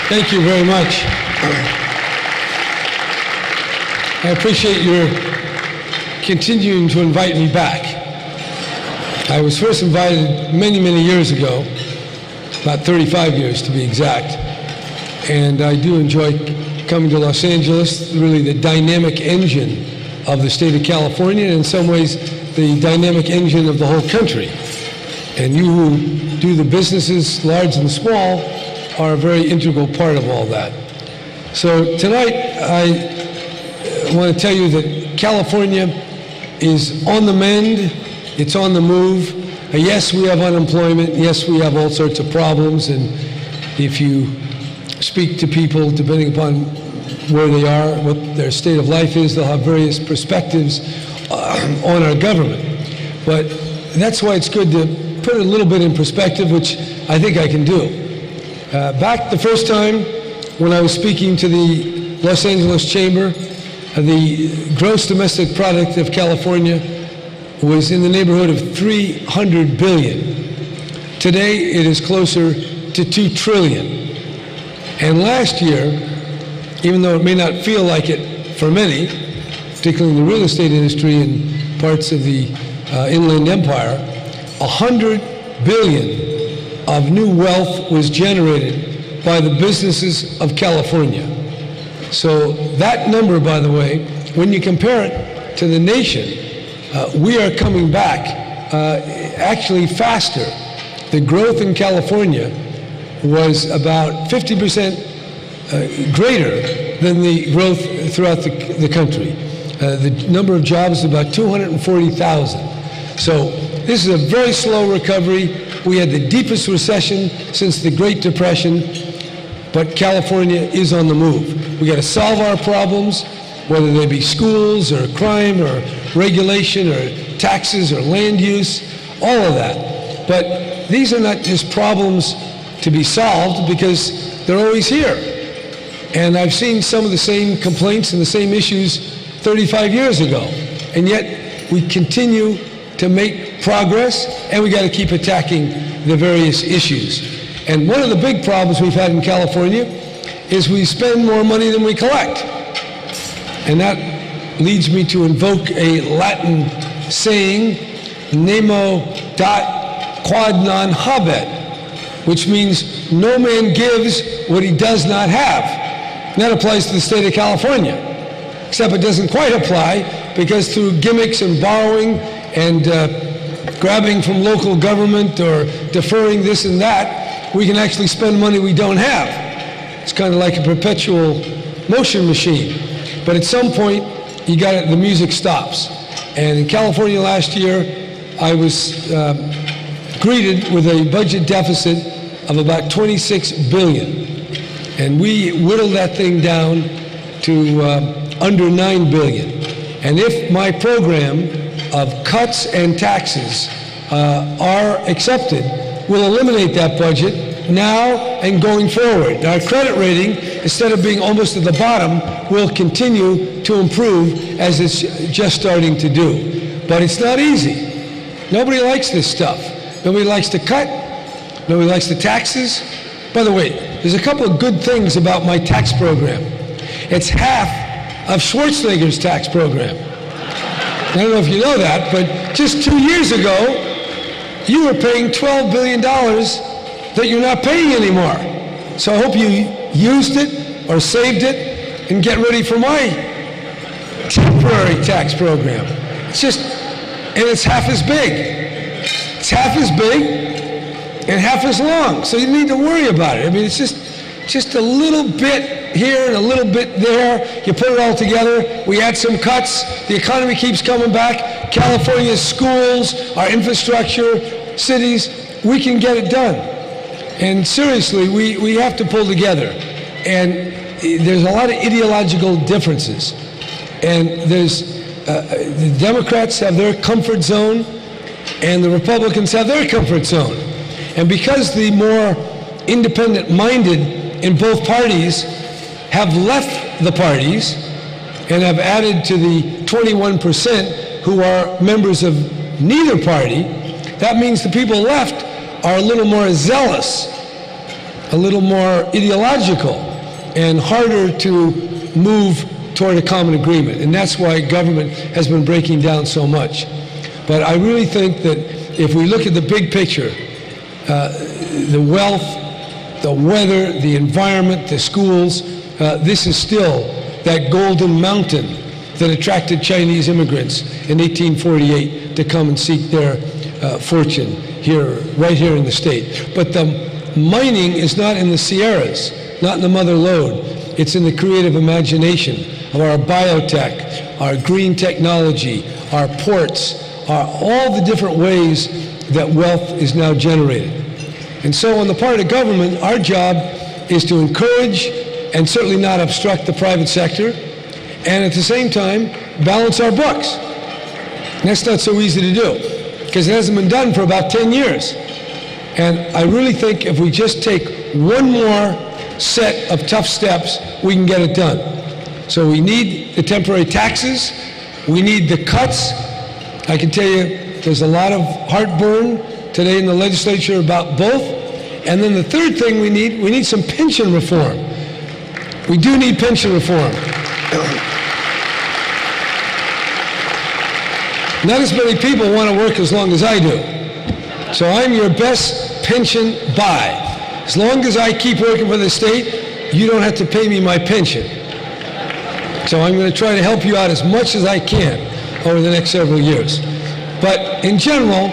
Thank you very much. I appreciate your continuing to invite me back. I was first invited many, many years ago, about 35 years to be exact, and I do enjoy coming to Los Angeles, really the dynamic engine of the state of California, and in some ways the dynamic engine of the whole country. And you who do the businesses, large and small, are a very integral part of all that. So tonight, I want to tell you that California is on the mend, it's on the move. Yes, we have unemployment, yes, we have all sorts of problems, and if you speak to people, depending upon where they are, what their state of life is, they'll have various perspectives on our government. But that's why it's good to put it a little bit in perspective, which I think I can do. Back the first time when I was speaking to the Los Angeles Chamber, the gross domestic product of California was in the neighborhood of $300 billion. Today it is closer to $2 trillion. And last year, even though it may not feel like it for many, particularly in the real estate industry and parts of the Inland Empire, $100 billion of new wealth was generated by the businesses of California. So that number, by the way, when you compare it to the nation, we are coming back actually faster. The growth in California was about 50% greater than the growth throughout the country. The number of jobs is about 240,000. So this is a very slow recovery. We had the deepest recession since the Great Depression, but California is on the move. We got to solve our problems, whether they be schools or crime or regulation or taxes or land use, all of that. But these are not just problems to be solved because they're always here. And I've seen some of the same complaints and the same issues 35 years ago. And yet we continue to make progress, and we got to keep attacking the various issues. And one of the big problems we've had in California is we spend more money than we collect. And that leads me to invoke a Latin saying, nemo dat quod non habet, which means no man gives what he does not have. And that applies to the state of California, except it doesn't quite apply because through gimmicks and borrowing and grabbing from local government or deferring this and that, we can actually spend money we don't have. It's kind of like a perpetual motion machine. But at some point, the music stops. And in California last year, I was greeted with a budget deficit of about $26 billion. And we whittled that thing down to under $9 billion. And if my program of cuts and taxes are accepted, we'll eliminate that budget now and going forward. Our credit rating, instead of being almost at the bottom, will continue to improve as it's just starting to do. But it's not easy. Nobody likes this stuff. Nobody likes to cut. Nobody likes the taxes. By the way, there's a couple of good things about my tax program. It's half of Schwarzenegger's tax program. I don't know if you know that, but just 2 years ago, you were paying $12 billion that you're not paying anymore. So I hope you used it or saved it and get ready for my temporary tax program. It's just, and it's half as big. It's half as big and half as long. So you need to worry about it. I mean, it's just a little bit here and a little bit there. You put it all together, we add some cuts, the economy keeps coming back, California's schools, our infrastructure, cities, we can get it done. And seriously, we have to pull together. And there's a lot of ideological differences. And the Democrats have their comfort zone, and the Republicans have their comfort zone. And because the more independent-minded in both parties have left the parties and have added to the 21% who are members of neither party, that means the people left are a little more zealous a little more ideological and harder to move toward a common agreement. And that's why government has been breaking down so much. But I really think that if we look at the big picture, the wealth, the weather, the environment, the schools, this is still that golden mountain that attracted Chinese immigrants in 1848 to come and seek their fortune here, right here in the state. But the mining is not in the Sierras, not in the Mother Lode. It's in the creative imagination of our biotech, our green technology, our ports, all the different ways that wealth is now generated. And so on the part of government, our job is to encourage and certainly not obstruct the private sector, and at the same time, balance our books. And that's not so easy to do, because it hasn't been done for about 10 years. And I really think if we just take one more set of tough steps, we can get it done. So we need the temporary taxes, we need the cuts. I can tell you there's a lot of heartburn today in the legislature about both. And then the third thing we need some pension reform. We do need pension reform. Not as many people want to work as long as I do. So I'm your best pension buy. As long as I keep working for the state, you don't have to pay me my pension. So I'm going to try to help you out as much as I can over the next several years. But in general,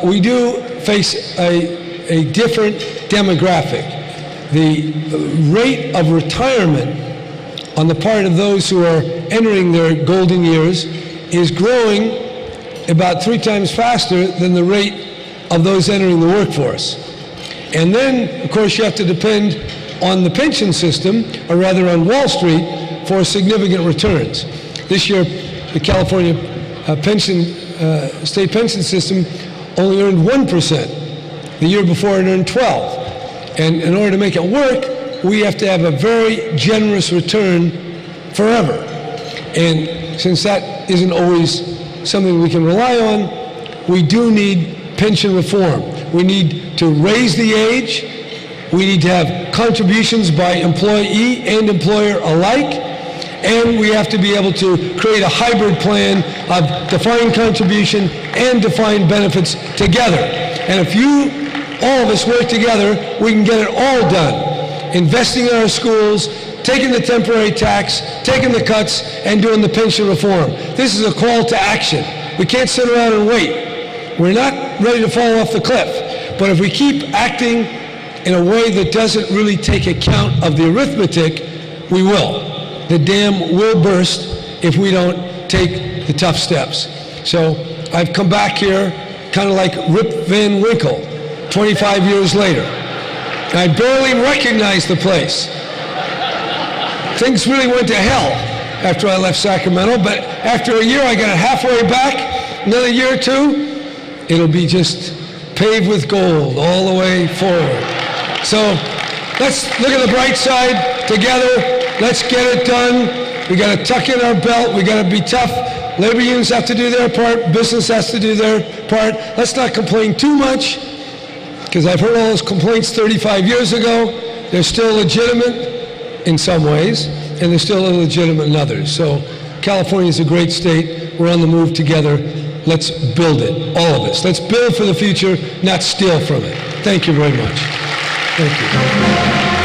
we do face a different demographic. The rate of retirement on the part of those who are entering their golden years is growing about 3 times faster than the rate of those entering the workforce. And then, of course, you have to depend on the pension system, or rather on Wall Street, for significant returns. This year, the California state pension system only earned 1%. The year before it earned 12. And in order to make it work, we have to have a very generous return forever. And since that isn't always something we can rely on, we do need pension reform. We need to raise the age. We need to have contributions by employee and employer alike. And we have to be able to create a hybrid plan of defined contribution and defined benefits together. And if all of us work together, we can get it all done. Investing in our schools, taking the temporary tax, taking the cuts, and doing the pension reform. This is a call to action. We can't sit around and wait. We're not ready to fall off the cliff. But if we keep acting in a way that doesn't really take account of the arithmetic, we will. The dam will burst if we don't take the tough steps. So I've come back here kind of like Rip Van Winkle 25 years later. And I barely recognized the place. Things really went to hell after I left Sacramento, but after a year I got it halfway back. Another year or two, it'll be just paved with gold all the way forward. So let's look at the bright side together. Let's get it done. We got to tuck in our belt. We got to be tough. Labor unions have to do their part. Business has to do their part. Let's not complain too much, because I've heard all those complaints 35 years ago. They're still legitimate in some ways, and they're still illegitimate in others. So California is a great state. We're on the move together. Let's build it, all of us. Let's build for the future, not steal from it. Thank you very much. Thank you.